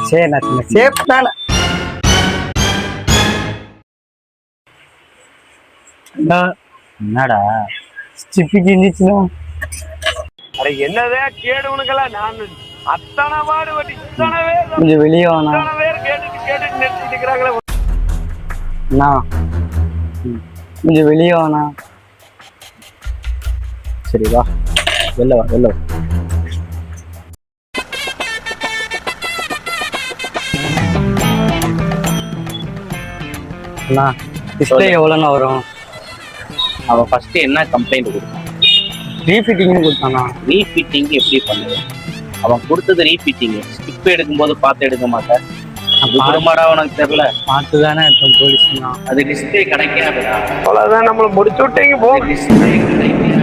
சரி நான் சின்ன சேஃப் தானே. என்னடா சிப்பி கிஞ்சிச்சுன்னா அட என்னதான் கேடு உனக்கெல்லாம் நான் அத்தனை பாடு வட்டி இத்தனை பேர் கொஞ்சம் வெளியே வாண்ணா. இத்தனை பேர் கேட்டு நிறுத்திட்டு இருக்கிறாங்களே. அண்ணா கொஞ்சம் வெளியே வாண்ணா. சரி வா, வெளில வா வெளில வா. அண்ணா டிஸ்பிளே எவ்வளோண்ணா வரும்? அவன் ஃபர்ஸ்ட் என்ன கம்ப்ளைண்ட் கொடுத்தான்? ரீஃபிட்டிங்னு கொடுத்தாண்ணா. ரீஃபிட்டிங் எப்படி பண்ணுவேன்? அவன் கொடுத்தது ரீஃபிட்டிங். ஸ்டிப் எடுக்கும்போது பார்த்து எடுக்க மாட்டேன். அது குடும்படா உனக்கு தெரியல. பார்த்து தானே எடுத்தோம் போலீஸ்ண்ணா. அது டிஸ்பிளே கிடைக்காதுடா. அவ்வளவுதான், நம்மளை முடிச்சு விட்டீங்க போ. டிஸ்பிளே கிடைக்காது.